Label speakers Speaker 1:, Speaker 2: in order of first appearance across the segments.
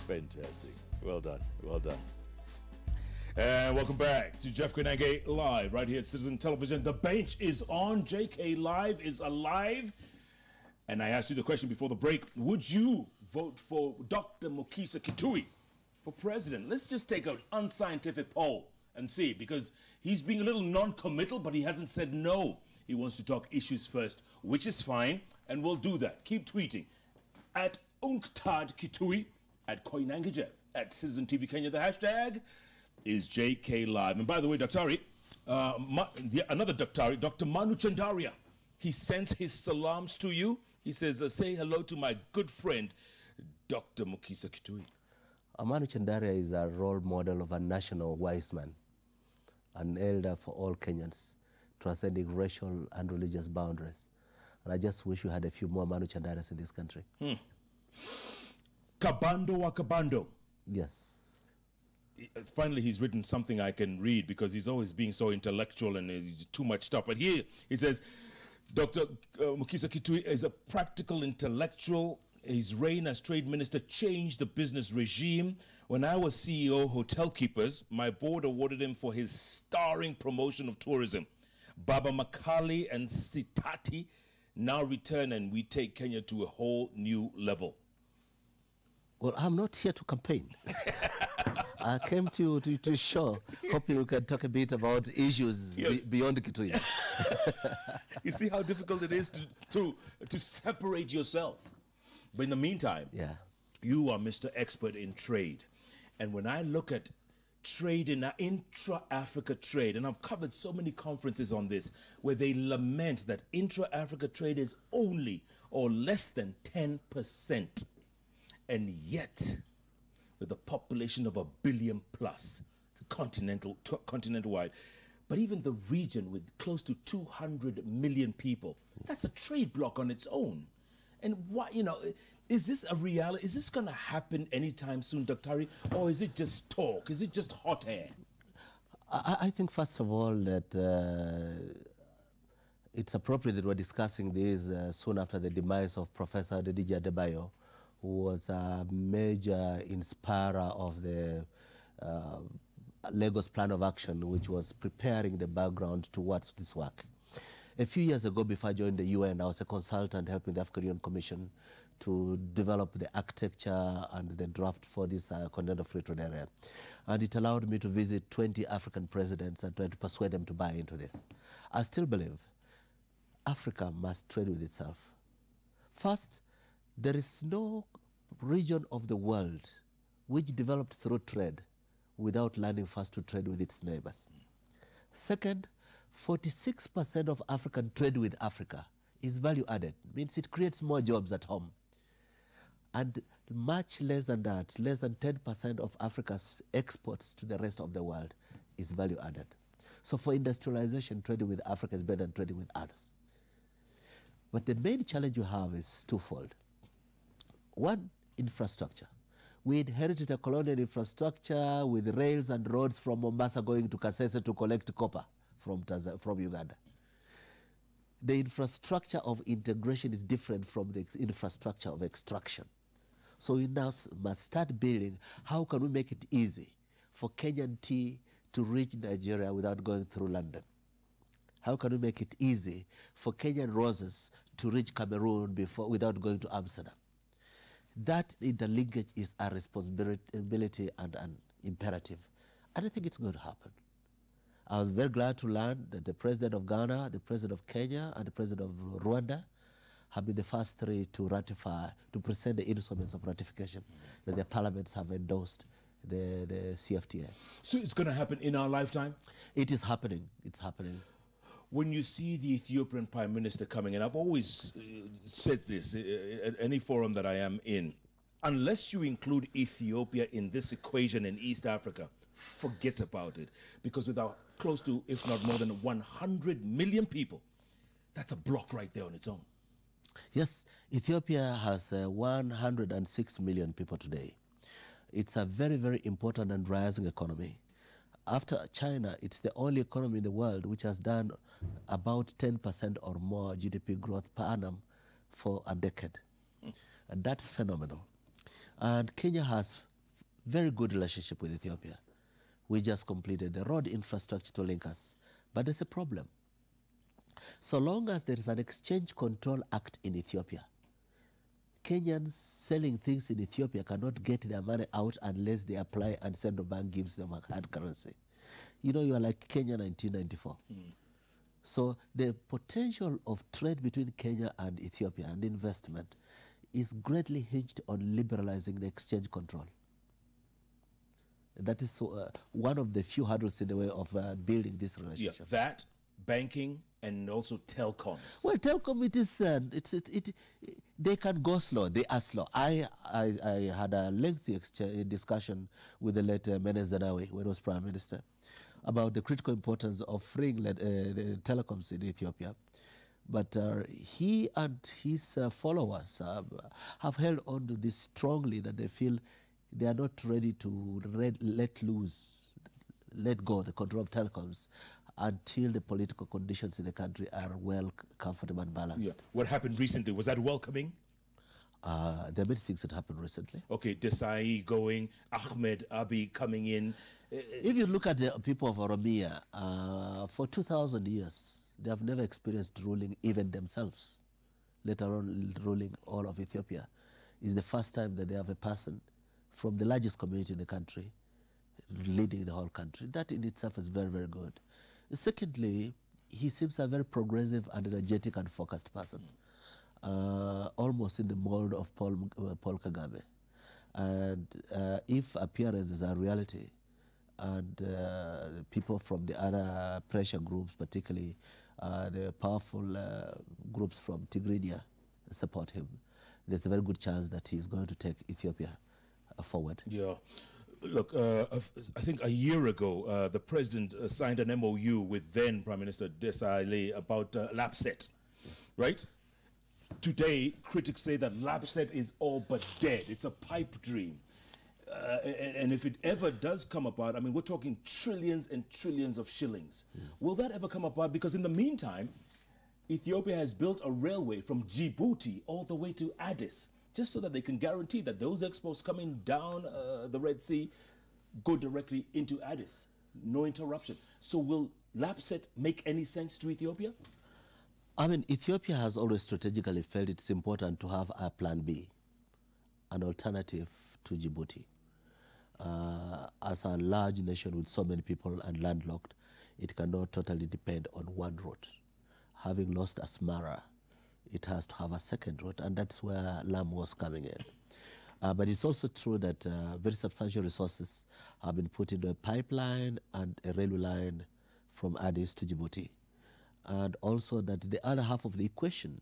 Speaker 1: Fantastic. Well done. Well done. And welcome back to Jeff Koinange Live right here at Citizen Television. The bench is on. JK Live is alive. And I asked you the question before the break. Would you vote for Dr. Mukhisa Kituyi for president? Let's just take an unscientific poll and see, because he's being a little non-committal, but he hasn't said no. He wants to talk issues first, which is fine, and we'll do that. Keep tweeting at UNCTAD Kituyi, at Koinange Jeff, at Citizen TV Kenya. The hashtag is JK Live. And by the way, Daktari, another Daktari, Dr. Manu Chandaria, he sends his salams to you. He says, say hello to my good friend, Dr. Mukhisa Kituyi.
Speaker 2: Manu Chandaria is a role model of a national wise man, an elder for all Kenyans, transcending racial and religious boundaries. And I just wish we had a few more Manu Chandarias in this country.
Speaker 1: Kabando wa Kabando.
Speaker 2: Yes.
Speaker 1: Finally, he's written something I can read, because he's always being so intellectual and too much stuff. But here he says, Dr. Mukhisa Kituyi is a practical intellectual. His reign as trade minister changed the business regime. When I was CEO Hotel Keepers, my board awarded him for his starring promotion of tourism. Baba Makali and Sitati now return, and we take Kenya to a whole new level.
Speaker 2: Well, I'm not here to campaign. I came to show, hoping we can talk a bit about issues beyond Kituyi.
Speaker 1: You see how difficult it is to separate yourself. But in the meantime, you are Mr. Expert in trade. And when I look at trade in intra-Africa trade, and I've covered so many conferences on this, where they lament that intra-Africa trade is only or less than 10%. And yet, with a population of 1 billion plus, continental-wide, but even the region with close to 200 million people, that's a trade bloc on its own. And what, is this a reality? Is this going to happen anytime soon, Daktari? Or is it just talk? Is it just hot air?
Speaker 2: I think, first of all, that it's appropriate that we're discussing this soon after the demise of Professor Dedija Adebayo, who was a major inspirer of the Lagos Plan of Action, which was preparing the background towards this work. A few years ago, before I joined the UN, I was a consultant helping the African Union Commission to develop the architecture and the draft for this continental free trade area. And it allowed me to visit 20 African presidents and try to persuade them to buy into this. I still believe Africa must trade with itself. First, there is no region of the world which developed through trade without learning first to trade with its neighbors. Second, 46% of African trade with Africa is value added, means it creates more jobs at home. And much less than that, less than 10% of Africa's exports to the rest of the world is value added. So for industrialization, trading with Africa is better than trading with others. But the main challenge you have is twofold. One, infrastructure. We inherited a colonial infrastructure with rails and roads from Mombasa going to Kasese to collect copper from Uganda. The infrastructure of integration is different from the infrastructure of extraction. So we now must start building, how can we make it easy for Kenyan tea to reach Nigeria without going through London? How can we make it easy for Kenyan roses to reach Cameroon without going to Amsterdam? That interlinkage is a responsibility and an imperative. And I think it's going to happen. I was very glad to learn that the president of Ghana, the president of Kenya, and the president of Rwanda have been the first three to ratify, to present the instruments of ratification that their parliaments have endorsed the CFTA.
Speaker 1: So it's going to happen in our lifetime?
Speaker 2: It is happening. It's happening.
Speaker 1: When you see the Ethiopian Prime Minister coming, and I've always said this at any forum that I am in, unless you include Ethiopia in this equation in East Africa, forget about it. Because with our close to, if not more than 100 million people, that's a block right there on its own.
Speaker 2: Yes, Ethiopia has 106 million people today. It's a very, very important and rising economy. After China, it's the only economy in the world which has done about 10% or more GDP growth per annum for a decade. And that's phenomenal. And Kenya has very good relationship with Ethiopia. We just completed the road infrastructure to link us. But there's a problem. So long as there is an Exchange Control Act in Ethiopia, Kenyans selling things in Ethiopia cannot get their money out unless they apply and central bank gives them a hard currency. You know, you are like Kenya 1994. So the potential of trade between Kenya and Ethiopia and investment is greatly hinged on liberalizing the exchange control. That is one of the few hurdles in the way of building this relationship.
Speaker 1: Yeah, that, banking, and also telecoms.
Speaker 2: Well, telecom, they can go slow. They are slow. I had a lengthy discussion with the late Menes Zenawi when he was Prime Minister about the critical importance of freeing the telecoms in Ethiopia. But he and his followers have held on to this strongly, that they feel they are not ready to let go the control of telecoms until the political conditions in the country are well, comfortable, and balanced.
Speaker 1: Yeah. What happened recently, was that welcoming?
Speaker 2: There are many things that happened recently.
Speaker 1: Okay, Desai going, Ahmed Abiy coming in.
Speaker 2: If you look at the people of Oromia, for 2,000 years, they have never experienced ruling even themselves, let alone ruling all of Ethiopia. It's the first time that they have a person from the largest community in the country leading the whole country. That in itself is very, very good. Secondly, he seems a very progressive and energetic and focused person, almost in the mold of Paul Kagame. And if appearances are reality, and people from the other pressure groups, particularly the powerful groups from Tigrinya, support him, there's a very good chance that he's going to take Ethiopia forward.
Speaker 1: Yeah. Look, I think a year ago, the president signed an MOU with then Prime Minister Desai about LAPSET, right? Today, critics say that LAPSET is all but dead. It's a pipe dream. And if it ever does come about, I mean, we're talking trillions and trillions of shillings. Will that ever come about? Because in the meantime, Ethiopia has built a railway from Djibouti all the way to Addis, just so that they can guarantee that those exports coming down the Red Sea go directly into Addis. No interruption. So will LAPSET make any sense to Ethiopia?
Speaker 2: I mean, Ethiopia has always strategically felt it's important to have a plan B, an alternative to Djibouti. As a large nation with so many people and landlocked, it cannot totally depend on one route. Having lost Asmara, it has to have a second route, and that's where Lamu was coming in. But it's also true that very substantial resources have been put into a pipeline and a railway line from Addis to Djibouti. And also that the other half of the equation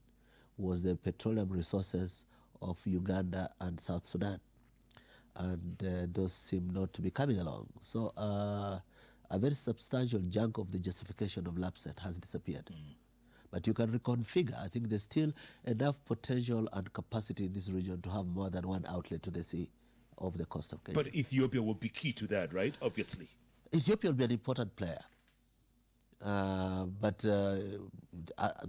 Speaker 2: was the petroleum resources of Uganda and South Sudan. And those seem not to be coming along. So a very substantial chunk of the justification of LAPSET has disappeared. But you can reconfigure. I think there's still enough potential and capacity in this region to have more than one outlet to the sea off the coast of Kenya.
Speaker 1: But Ethiopia will be key to that, right? Obviously.
Speaker 2: Ethiopia will be an important player. But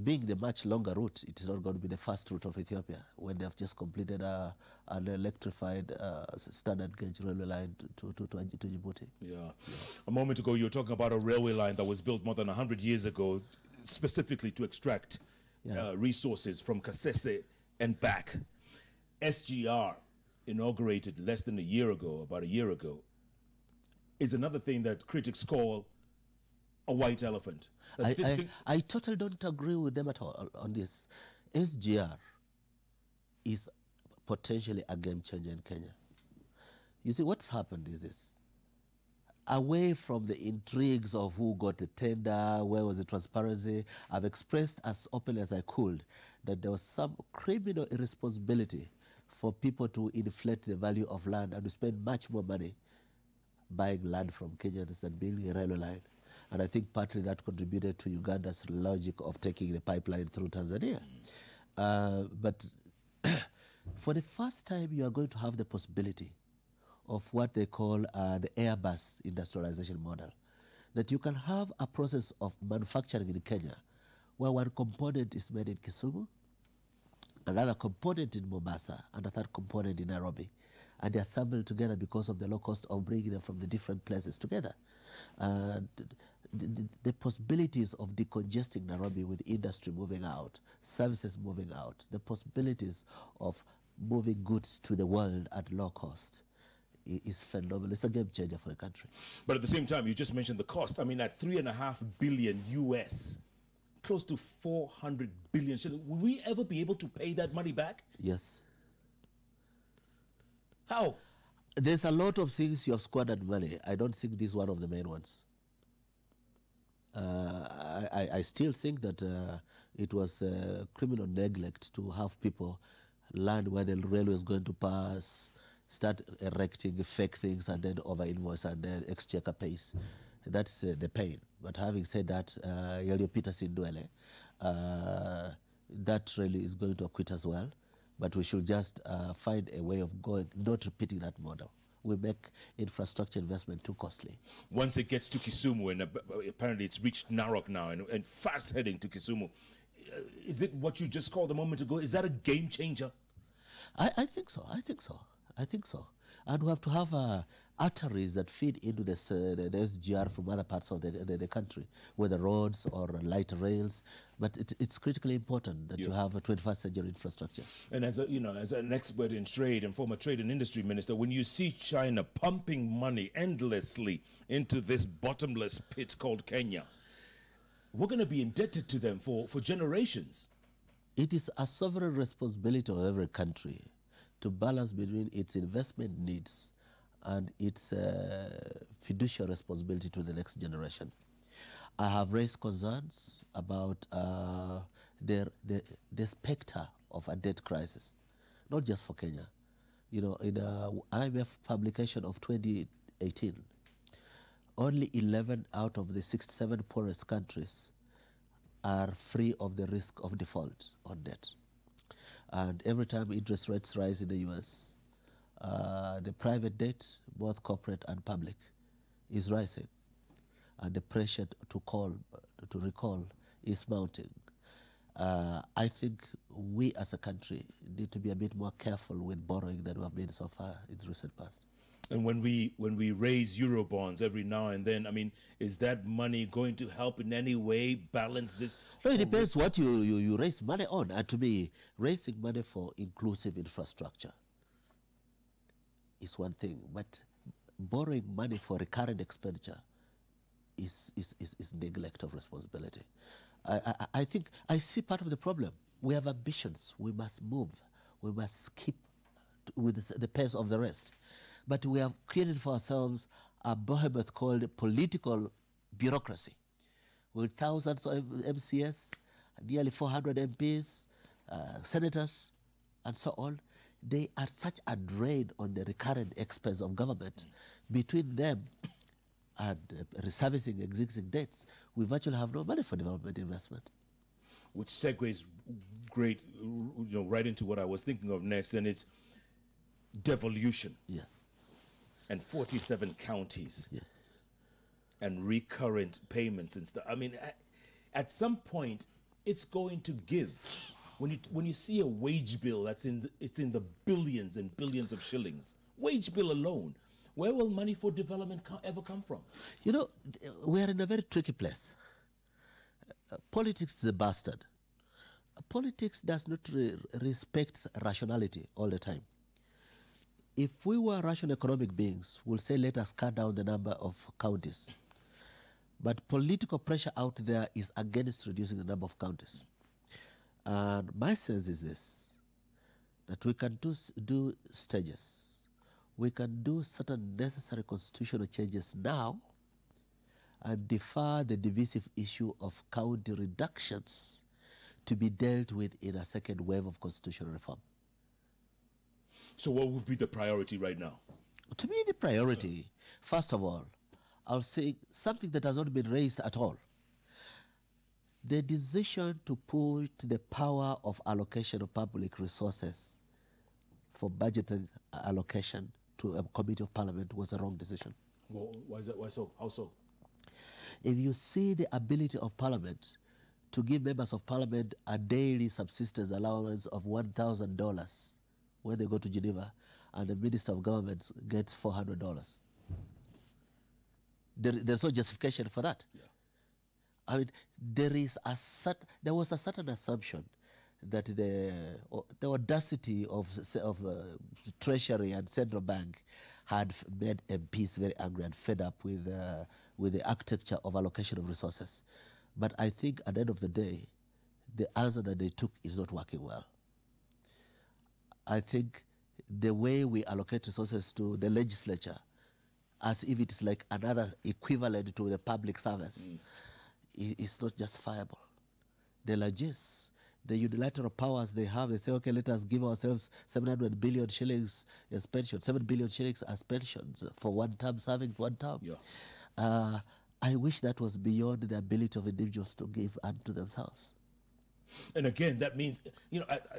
Speaker 2: being the much longer route, it is not going to be the first route of Ethiopia when they have just completed an electrified standard gauge railway line to Djibouti.
Speaker 1: Yeah. A moment ago, you were talking about a railway line that was built more than 100 years ago, specifically to extract resources from Kasese and back. SGR, inaugurated less than a year ago, about a year ago, is another thing that critics call a white elephant.
Speaker 2: I totally don't agree with them at all on this. SGR is potentially a game changer in Kenya. You see, what's happened is this. Away from the intrigues of who got the tender, where was the transparency, I've expressed as openly as I could that there was some criminal irresponsibility for people to inflate the value of land and to spend much more money buying land from Kenyans than building a railway line. And I think partly that contributed to Uganda's logic of taking the pipeline through Tanzania. But for the first time, you are going to have the possibility of what they call the Airbus industrialization model. That you can have a process of manufacturing in Kenya where one component is made in Kisumu, another component in Mombasa, and a third component in Nairobi. and they are assembled together because of the low cost of bringing them from the different places together. And the possibilities of decongesting Nairobi with industry moving out, services moving out, the possibilities of moving goods to the world at low cost is phenomenal. It's a game changer for the country.
Speaker 1: But at the same time, you just mentioned the cost. I mean, at $3.5 billion US, close to 400 billion shillings, will we ever be able to pay that money back?
Speaker 2: Yes.
Speaker 1: How?
Speaker 2: There's a lot of things you have squandered money. I don't think this is one of the main ones. I still think that it was criminal neglect to have people learn where the railway is going to pass, start erecting fake things, and then over invoice and then exchequer pays. That's the pain. But having said that, Yelio Peterson Dwele, that really is going to acquit as well. But we should just find a way of going, not repeating that model. We make infrastructure investment too costly.
Speaker 1: Once it gets to Kisumu, and apparently it's reached Narok now, and fast heading to Kisumu, is it what you just called a moment ago? Is that a game changer?
Speaker 2: I think so. I think so. I think so. And we have to have arteries that feed into the SGR from other parts of the country, whether roads or light rails. But it's critically important that you have a 21st century infrastructure.
Speaker 1: And as as an expert in trade and former trade and industry minister, when you see China pumping money endlessly into this bottomless pit called Kenya, we're going to be indebted to them for generations.
Speaker 2: It is a sovereign responsibility of every country to balance between its investment needs and its fiduciary responsibility to the next generation. I have raised concerns about the specter of a debt crisis, not just for Kenya. You know, in an IMF publication of 2018, only 11 out of the 67 poorest countries are free of the risk of default on debt. And every time interest rates rise in the US, the private debt, both corporate and public, is rising. And the pressure to recall is mounting. I think we as a country need to be a bit more careful with borrowing than we have been so far in the recent past.
Speaker 1: And when we raise Eurobonds every now and then, I mean, is that money going to help in any way balance this?
Speaker 2: No, it depends what you raise money on. And to me, raising money for inclusive infrastructure is one thing, but borrowing money for recurrent expenditure is neglect of responsibility. I think I see part of the problem. We have ambitions. We must move. We must keep with the pace of the rest. But we have created for ourselves a behemoth called political bureaucracy, with thousands of MCS, nearly 400 MPs, senators, and so on. They are such a drain on the recurrent expense of government. Between them and reservicing existing debts, we virtually have no money for development investment.
Speaker 1: Which segues great, right into what I was thinking of next, and it's devolution.
Speaker 2: Yeah.
Speaker 1: And 47 counties.
Speaker 2: Yeah.
Speaker 1: And recurrent payments and stuff. I mean, at some point, it's going to give. When you see a wage bill it's in the billions and billions of shillings, wage bill alone, where will money for development ever come from?
Speaker 2: You know, we are in a very tricky place. Politics is a bastard. Politics does not respect rationality all the time. If we were rational economic beings, we'll say let us cut down the number of counties. But political pressure out there is against reducing the number of counties. And my sense is this, that we can do stages. We can do certain necessary constitutional changes now and defer the divisive issue of county reductions to be dealt with in a second wave of constitutional reform.
Speaker 1: So what would be the priority right now?
Speaker 2: To me, the priority, first of all, I'll say something that has not been raised at all. The decision to put the power of allocation of public resources for budgeting allocation to a committee of parliament was a wrong decision.
Speaker 1: Well, why is that? Why so? How so?
Speaker 2: If you see the ability of parliament to give members of parliament a daily subsistence allowance of $1,000 when they go to Geneva, and the Minister of Government gets $400. There's no justification for that.
Speaker 1: Yeah.
Speaker 2: I mean, there was a certain assumption that the audacity of Treasury and Central Bank had made MPs very angry and fed up with the architecture of allocation of resources. But I think at the end of the day, the answer that they took is not working well. I think the way we allocate resources to the legislature, as if it is like another equivalent to the public service, is not justifiable. The largesse, the unilateral powers they have, they say, okay, let us give ourselves 700 billion shillings as pensions, 7 billion shillings as pensions for one term, serving one term.
Speaker 1: Yeah.
Speaker 2: I wish that was beyond the ability of individuals to give unto themselves.
Speaker 1: And again, that means,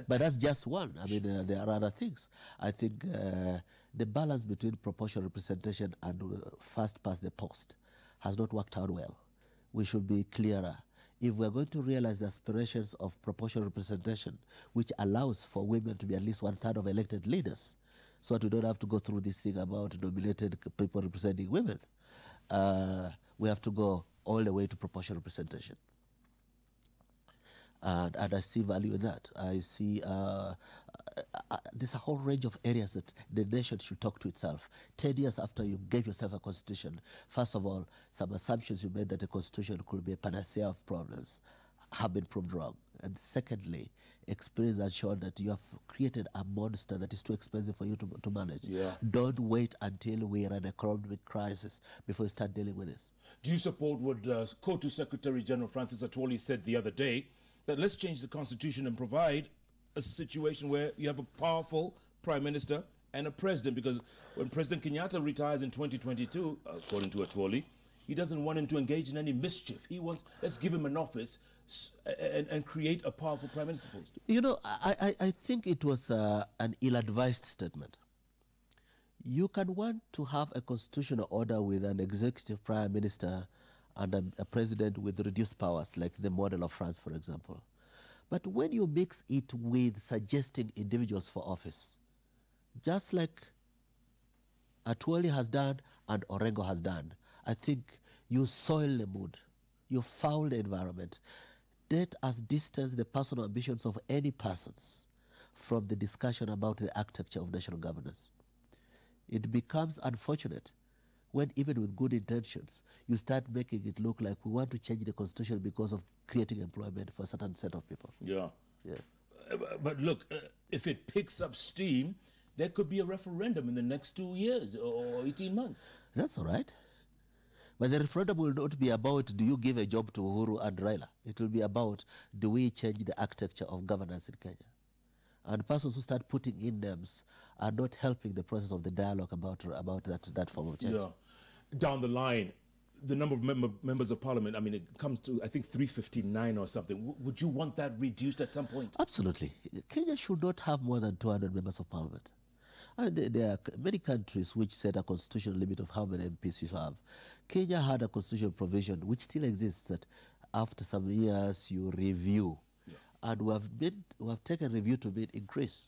Speaker 2: but that's just one. I mean, there are other things. I think the balance between proportional representation and first past the post has not worked out well. We should be clearer. If we're going to realize the aspirations of proportional representation, which allows for women to be at least 1/3 of elected leaders, so that we don't have to go through this thing about nominated people representing women, we have to go all the way to proportional representation. And I see value in that. I see there's a whole range of areas that the nation should talk to itself. 10 years after you gave yourself a constitution, first of all, some assumptions you made that a constitution could be a panacea of problems have been proved wrong. And secondly, experience has shown that you have created a monster that is too expensive for you to manage.
Speaker 1: Yeah.
Speaker 2: Don't wait until we are in an economic crisis before you start dealing with this.
Speaker 1: Do you support what COTU Secretary General Francis Atwoli said the other day, that let's change the constitution and provide a situation where you have a powerful prime minister and a president? Because when President Kenyatta retires in 2022, according to Atwoli, he doesn't want him to engage in any mischief. He wants, let's give him an office and create a powerful prime minister post.
Speaker 2: I think it was an ill-advised statement. You can want to have a constitutional order with an executive prime minister and a president with reduced powers, like the model of France, for example. But when you mix it with suggesting individuals for office, just like Atwoli has done and Orengo has done, I think you soil the mood, you foul the environment. Let us distance the personal ambitions of any persons from the discussion about the architecture of national governance. It becomes unfortunate when, even with good intentions, you start making it look like we want to change the constitution because of creating employment for a certain set of people.
Speaker 1: Yeah.
Speaker 2: Yeah.
Speaker 1: But look, if it picks up steam, there could be a referendum in the next 2 years or 18 months.
Speaker 2: That's all right. But the referendum will not be about, do you give a job to Uhuru and Raila? It will be about, do we change the architecture of governance in Kenya? And persons who start putting in names are not helping the process of the dialogue about that form of change.
Speaker 1: Yeah. Down the line, the number of members of parliament, I mean, it comes to, I think, 359 or something. Would you want that reduced at some point?
Speaker 2: Absolutely. Kenya should not have more than 200 members of parliament. I mean, there are many countries which set a constitutional limit of how many MPs you have. Kenya had a constitutional provision which still exists that after some years you review. Yeah. And we have taken review to mean increase.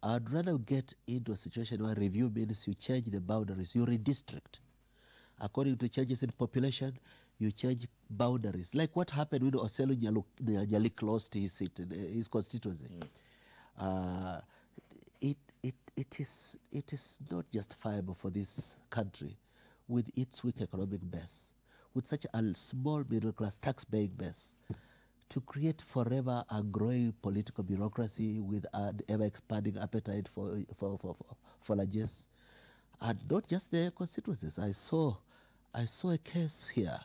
Speaker 2: I'd rather get into a situation where review means you change the boundaries, you redistrict. According to changes in population, you change boundaries. Like what happened when Oselo Nyalik lost his seat, his constituency. It is not justifiable for this country, with its weak economic base, with such a small middle class tax-paying base, to create forever a growing political bureaucracy with an ever-expanding appetite for largesse, and not just their constituencies. I saw a case here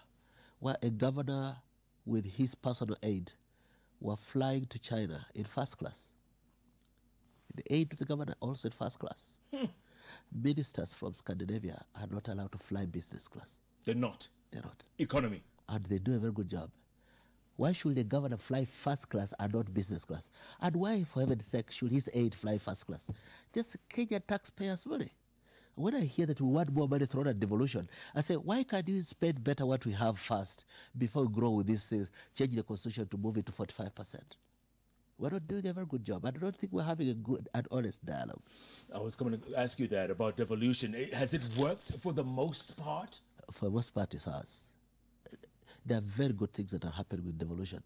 Speaker 2: where a governor with his personal aide were flying to China in first class. The aide to the governor also in first class. Ministers from Scandinavia are not allowed to fly business class.
Speaker 1: They're not.
Speaker 2: They're not.
Speaker 1: Economy.
Speaker 2: And they do a very good job. Why should the governor fly first class and not business class? And why, for heaven's sake, should his aide fly first class? This Kenyan taxpayers' money. When I hear that we want more money thrown at devolution, I say, why can't you spend better what we have first before we grow with these things, change the constitution to move it to 45%? We're not doing a very good job. I don't think we're having a good and honest dialogue.
Speaker 1: I was coming to ask you that about devolution. Has it worked for the most part?
Speaker 2: For most parties, has. There are very good things that are happening with devolution,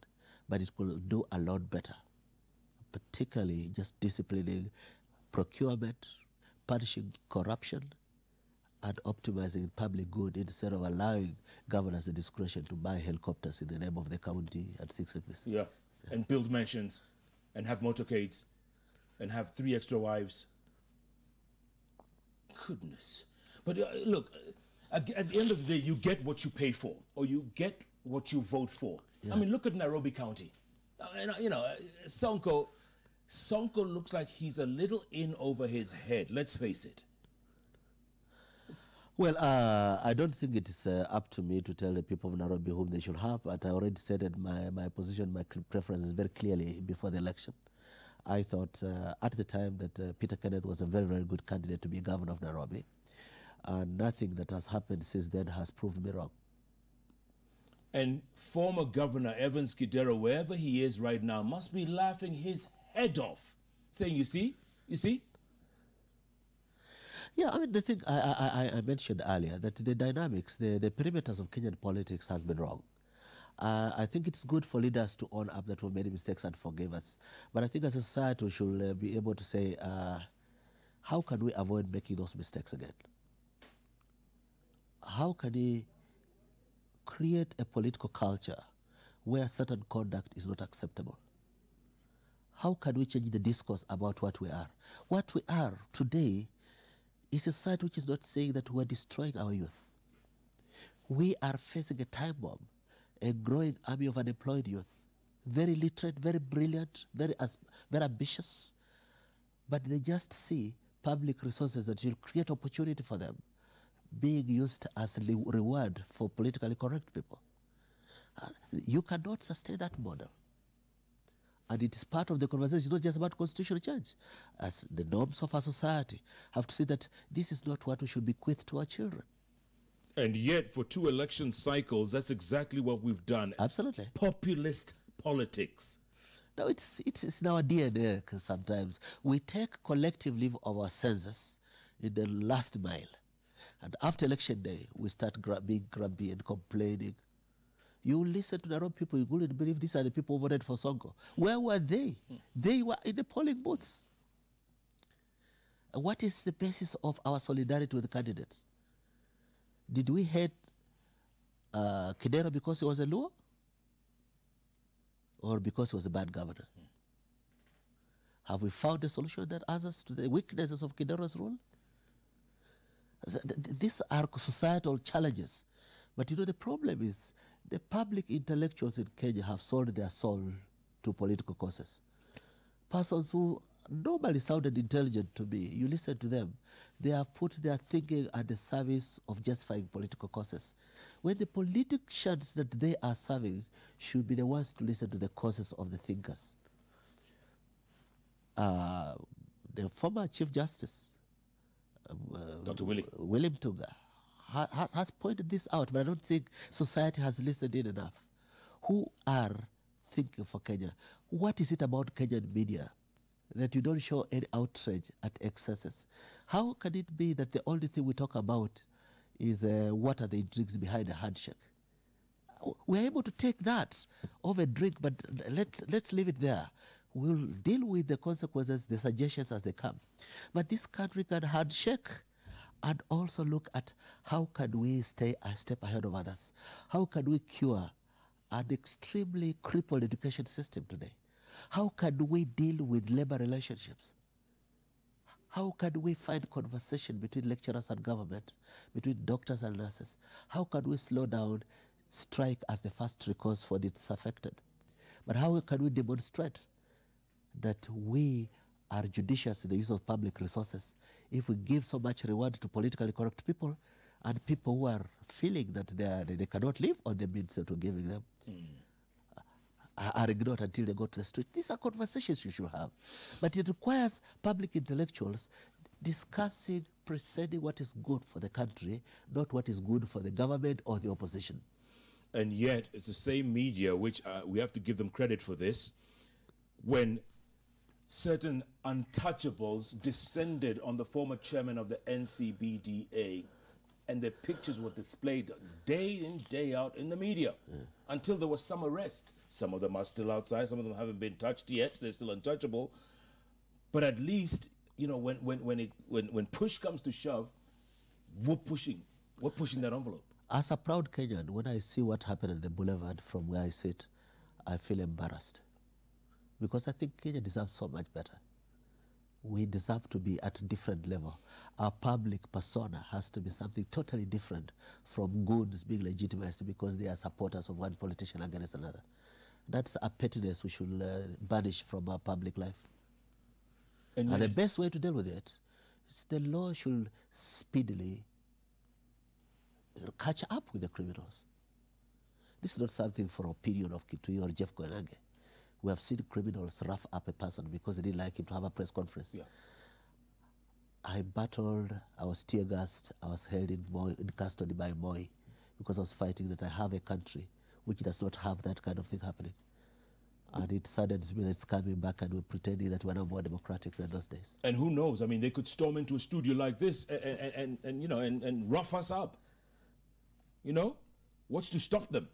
Speaker 2: but it could do a lot better, particularly just disciplining procurement, punishing corruption, and optimizing public good instead of allowing governors the discretion to buy helicopters in the name of the county and things like this.
Speaker 1: Yeah, and build mansions, and have motorcades, and have 3 extra wives. Goodness. But look, at the end of the day, you get what you pay for, or you get what you vote for. Yeah. I mean, look at Nairobi County. Sonko looks like he's a little in over his head. Let's face it.
Speaker 2: Well, I don't think it is up to me to tell the people of Nairobi whom they should have, but I already said that my position, my preference is very clearly before the election. I thought at the time that Peter Kenneth was a very, very good candidate to be governor of Nairobi. And nothing that has happened since then has proved me wrong.
Speaker 1: And former Governor Evans Kidero, wherever he is right now, must be laughing his head off, saying, you see?
Speaker 2: Yeah, I mean, the thing I mentioned earlier, that the dynamics, the perimeters of Kenyan politics has been wrong. I think it's good for leaders to own up that we've made mistakes and forgive us. But I think as a society, we should be able to say, how can we avoid making those mistakes again? How can we create a political culture where certain conduct is not acceptable? How can we change the discourse about what we are? What we are today is a society which is not saying that we're destroying our youth. We are facing a time bomb, a growing army of unemployed youth, very literate, very brilliant, very ambitious, but they just see public resources that will create opportunity for them being used as a reward for politically correct people. You cannot sustain that model. And it is part of the conversation. It's not just about constitutional change. As the norms of our society have to see that this is not what we should bequeath to our children.
Speaker 1: And yet, for 2 election cycles, that's exactly what we've done.
Speaker 2: Absolutely.
Speaker 1: Populist politics.
Speaker 2: No, it's in our DNA, because sometimes we take collective leave of our senses in the last mile. And after election day, we start being grumpy and complaining. You listen to the Nairobi people, you wouldn't believe these are the people who voted for Sonko. Where were they? They were in the polling booths. What is the basis of our solidarity with the candidates? Did we hate Kidero because he was a Luo? Or because he was a bad governor? Have we found a solution that answers to the weaknesses of Kidero's rule? These are societal challenges. But the problem is the public intellectuals in Kenya have sold their soul to political causes. Persons who normally sounded intelligent to me, you listen to them, they have put their thinking at the service of justifying political causes. When the politicians that they are serving should be the ones to listen to the causes of the thinkers. The former Chief Justice,
Speaker 1: Dr.
Speaker 2: William Tuga, has pointed this out, but I don't think society has listened in enough. Who are thinking for Kenya? What is it about Kenyan media that you don't show any outrage at excesses? How can it be that the only thing we talk about is what are the intrigues behind a handshake? We're able to take that of a drink, but let's leave it there. We'll deal with the consequences, the suggestions as they come. But this country can handshake and also look at how can we stay a step ahead of others. How can we cure an extremely crippled education system today? How can we deal with labor relationships? How can we find conversation between lecturers and government, between doctors and nurses? How can we slow down strike as the first recourse for the disaffected? But how can we demonstrate that we are judicious in the use of public resources if we give so much reward to politically correct people and people who are feeling that they cannot live on the means that we're giving them are ignored until they go to the street? These are conversations you should have. But it requires public intellectuals discussing, presenting what is good for the country, not what is good for the government or the opposition.
Speaker 1: And yet, it's the same media, which we have to give them credit for this, when certain untouchables descended on the former chairman of the NCBDA, and their pictures were displayed day in, day out in the media until there was some arrest. Some of them are still outside. Some of them haven't been touched yet. They're still untouchable. But at least, you know, when push comes to shove, we're pushing that envelope.
Speaker 2: As a proud Kenyan, when I see what happened at the boulevard from where I sit, I feel embarrassed. Because I think Kenya deserves so much better. We deserve to be at a different level. Our public persona has to be something totally different from goons being legitimized because they are supporters of one politician against another. That's a pettiness we should banish from our public life. And the best way to deal with it is the law should speedily catch up with the criminals. This is not something for opinion of Kituyi or Jeff Koinange. We have seen criminals rough up a person because they didn't like him to have a press conference.
Speaker 1: Yeah.
Speaker 2: I battled, I was tear gassed, I was held in custody by Moi because I was fighting that I have a country which does not have that kind of thing happening. And it saddens me that it's coming back and we're pretending that we're not more democratic than those days.
Speaker 1: And who knows? I mean, they could storm into a studio like this and you know, and rough us up. You know? What's to stop them?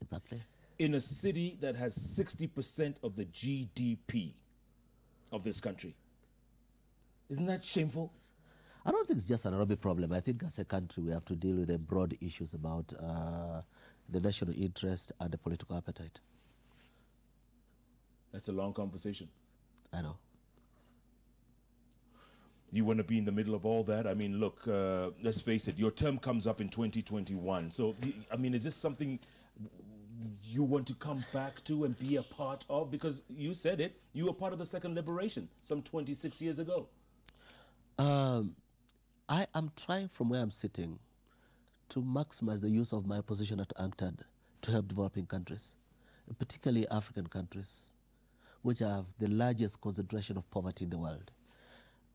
Speaker 2: Exactly.
Speaker 1: In a city that has 60% of the GDP of this country. Isn't that shameful?
Speaker 2: I don't think it's just a Nairobi problem. I think as a country we have to deal with the broad issues about the national interest and the political appetite.
Speaker 1: That's a long conversation.
Speaker 2: I know.
Speaker 1: You want to be in the middle of all that? I mean, look, let's face it, your term comes up in 2021. So, I mean, is this something you want to come back to and be a part of? Because you said it, you were part of the second liberation some 26 years ago.
Speaker 2: I am trying from where I'm sitting to maximize the use of my position at UNCTAD to help developing countries, particularly African countries, which have the largest concentration of poverty in the world.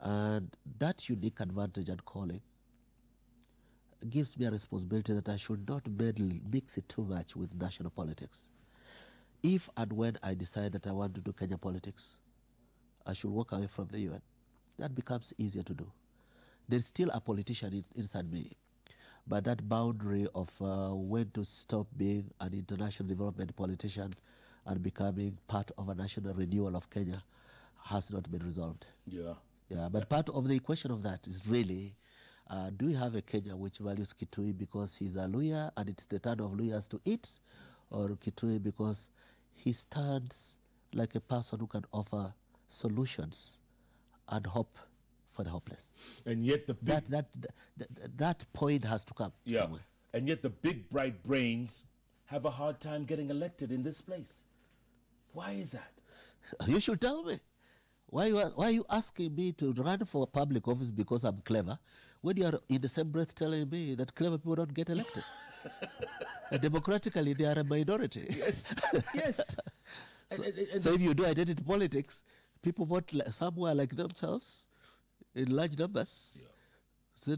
Speaker 2: And that unique advantage and calling gives me a responsibility that I should not mix it too much with national politics. If and when I decide that I want to do Kenya politics, I should walk away from the UN. That becomes easier to do. There's still a politician inside me, but that boundary of when to stop being an international development politician and becoming part of a national renewal of Kenya has not been resolved.
Speaker 1: Yeah.
Speaker 2: Yeah, but part of the equation of that is really, do we have a Kenya which values Kituyi because he's a Luhya and it's the turn of Luhyas to eat, or Kituyi because he stands like a person who can offer solutions and hope for the hopeless?
Speaker 1: And yet the big...
Speaker 2: That point has to come somewhere.
Speaker 1: And yet the big bright brains have a hard time getting elected in this place. Why is that?
Speaker 2: You should tell me. Why are you asking me to run for public office because I'm clever, when you are in the same breath telling me that clever people don't get elected? Democratically, they are a minority.
Speaker 1: Yes, yes.
Speaker 2: So if you do identity politics, people vote somewhere like themselves in large numbers. Yeah. So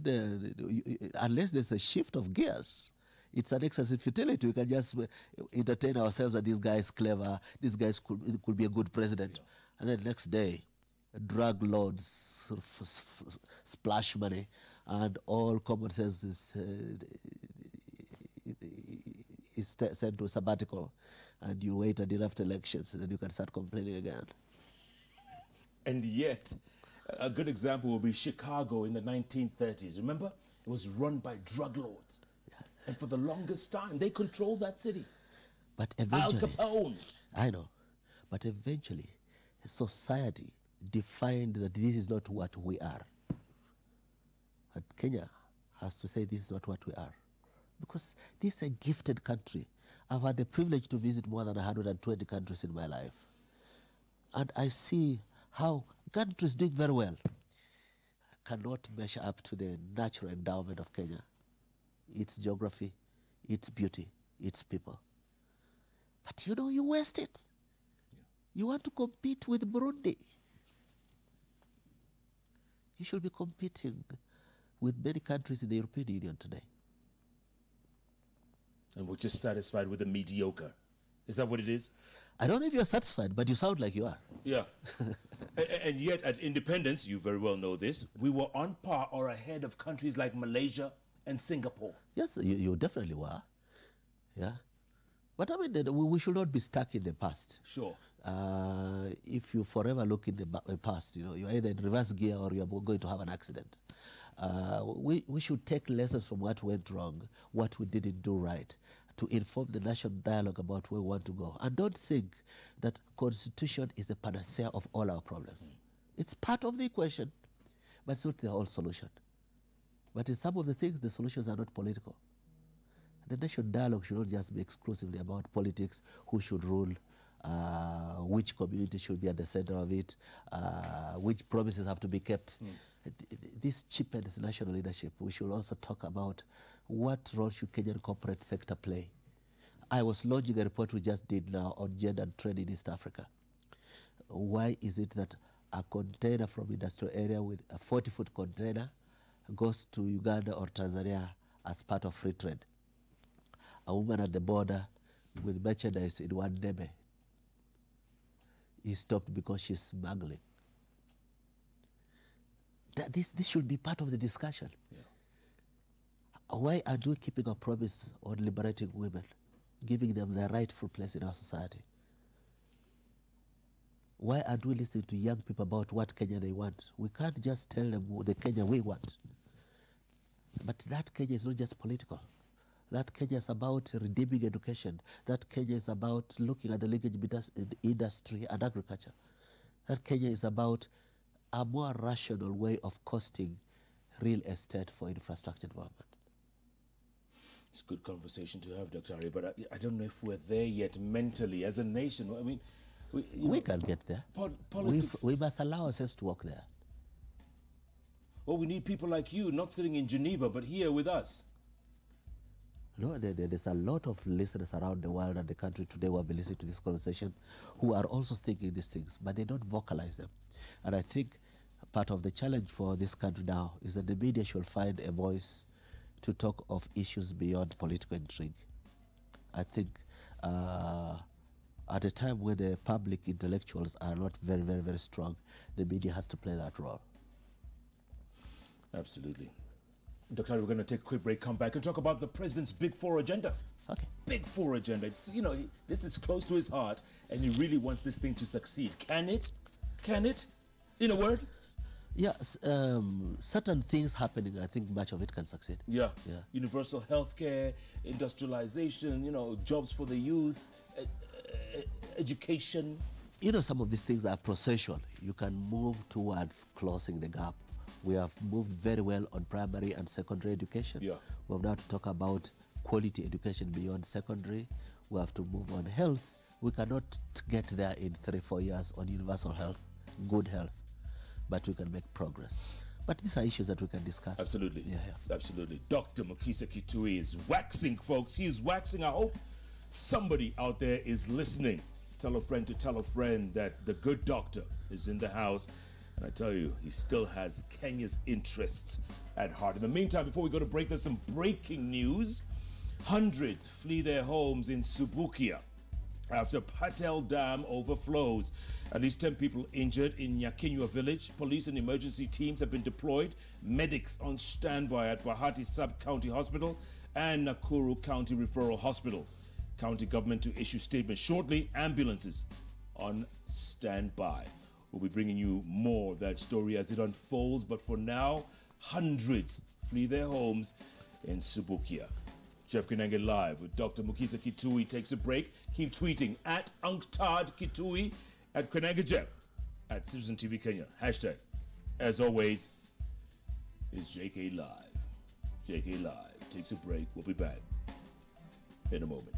Speaker 2: unless there's a shift of gears, it's an exercise in futility. We can just entertain ourselves that this guy is clever, this guy could be a good president. Yeah. And then the next day, drug lords splash money, and all common sense is sent to a sabbatical, and you wait until after elections, and then you can start complaining again.
Speaker 1: And yet, a good example will be Chicago in the 1930s. Remember? It was run by drug lords. Yeah. And for the longest time, they controlled that city.
Speaker 2: But eventually...
Speaker 1: Al Capone.
Speaker 2: I know. But eventually, society defined that this is not what we are. And Kenya has to say this is not what we are. Because this is a gifted country. I've had the privilege to visit more than 120 countries in my life. And I see how countries doing very well cannot measure up to the natural endowment of Kenya. Its geography, its beauty, its people. But you know, you waste it. You want to compete with Burundi. You should be competing with many countries in the European Union today.
Speaker 1: And we're just satisfied with the mediocre. Is that what it is?
Speaker 2: I don't know if you're satisfied, but you sound like you are.
Speaker 1: Yeah. And yet, at independence, you very well know this, we were on par or ahead of countries like Malaysia and Singapore.
Speaker 2: Yes, you definitely were. Yeah. But I mean, we should not be stuck in the past.
Speaker 1: Sure.
Speaker 2: If you forever look in the past, you're either in reverse gear or you're going to have an accident. We should take lessons from what went wrong, what we didn't do right, to inform the national dialogue about where we want to go. And don't think that constitution is a panacea of all our problems. It's part of the equation, but it's not the whole solution. But in some of the things, the solutions are not political. The national dialogue should not just be exclusively about politics, who should rule, which community should be at the center of it, which promises have to be kept. This cheapens national leadership. We should also talk about what role should Kenyan corporate sector play. I was launching a report we just did now on gender and trade in East Africa. Why is it that a container from industrial area with a 40-foot container goes to Uganda or Tanzania as part of free trade? A woman at the border with merchandise in one neme is stopped because she's smuggling. This should be part of the discussion.
Speaker 1: Yeah.
Speaker 2: Why aren't we keeping our promise on liberating women, giving them their rightful place in our society? Why aren't we listening to young people about what Kenya they want? We can't just tell them the Kenya we want. But that Kenya is not just political. That Kenya is about redeeming education. That Kenya is about looking at the linkage between industry and agriculture. That Kenya is about a more rational way of costing real estate for infrastructure development.
Speaker 1: It's a good conversation to have, Dr. Ari, but I don't know if we're there yet mentally as a nation. I mean,
Speaker 2: we can get there.
Speaker 1: Politics.
Speaker 2: We must allow ourselves to walk there.
Speaker 1: Well, we need people like you, not sitting in Geneva, but here with us.
Speaker 2: No, there's a lot of listeners around the world and the country today who have been listening to this conversation who are also thinking these things, but they don't vocalize them. And I think part of the challenge for this country now is that the media should find a voice to talk of issues beyond political intrigue. I think at a time when the public intellectuals are not very, very, very strong, the media has to play that role.
Speaker 1: Absolutely. Dr. Ari, we're going to take a quick break, come back and talk about the president's Big Four agenda.
Speaker 2: Okay.
Speaker 1: Big Four agenda. It's, this is close to his heart, and he really wants this thing to succeed. Can it? Can it? In a word?
Speaker 2: Yes, certain things happening, I think much of it can succeed.
Speaker 1: Yeah. Universal healthcare, industrialization, jobs for the youth, education.
Speaker 2: Some of these things are processual. You can move towards closing the gap. We have moved very well on primary and secondary education.
Speaker 1: Yeah.
Speaker 2: We have now to talk about quality education beyond secondary. We have to move on health. We cannot get there in 3-4 years on universal health, good health, but we can make progress. But these are issues that we can discuss.
Speaker 1: Absolutely.
Speaker 2: Yeah.
Speaker 1: Absolutely. Dr. Mukhisa Kituyi is waxing, folks. He is waxing. I hope somebody out there is listening. Tell a friend to tell a friend that the good doctor is in the house. And I tell you, he still has Kenya's interests at heart. In the meantime, before we go to break, there's some breaking news. Hundreds flee their homes in Subukia after Patel Dam overflows. At least 10 people injured in Nyakinywa village. Police and emergency teams have been deployed. Medics on standby at Bahati Sub-County Hospital and Nakuru County Referral Hospital. County government to issue statements shortly. Ambulances on standby. We'll be bringing you more of that story as it unfolds. But for now, hundreds flee their homes in Subukia. Jeff Koinange Live with Dr. Mukhisa Kituyi takes a break. Keep tweeting at UNCTAD Kituyi, at Koinange Jeff, at Citizen TV Kenya. Hashtag, as always, is JK Live. JK Live takes a break. We'll be back in a moment.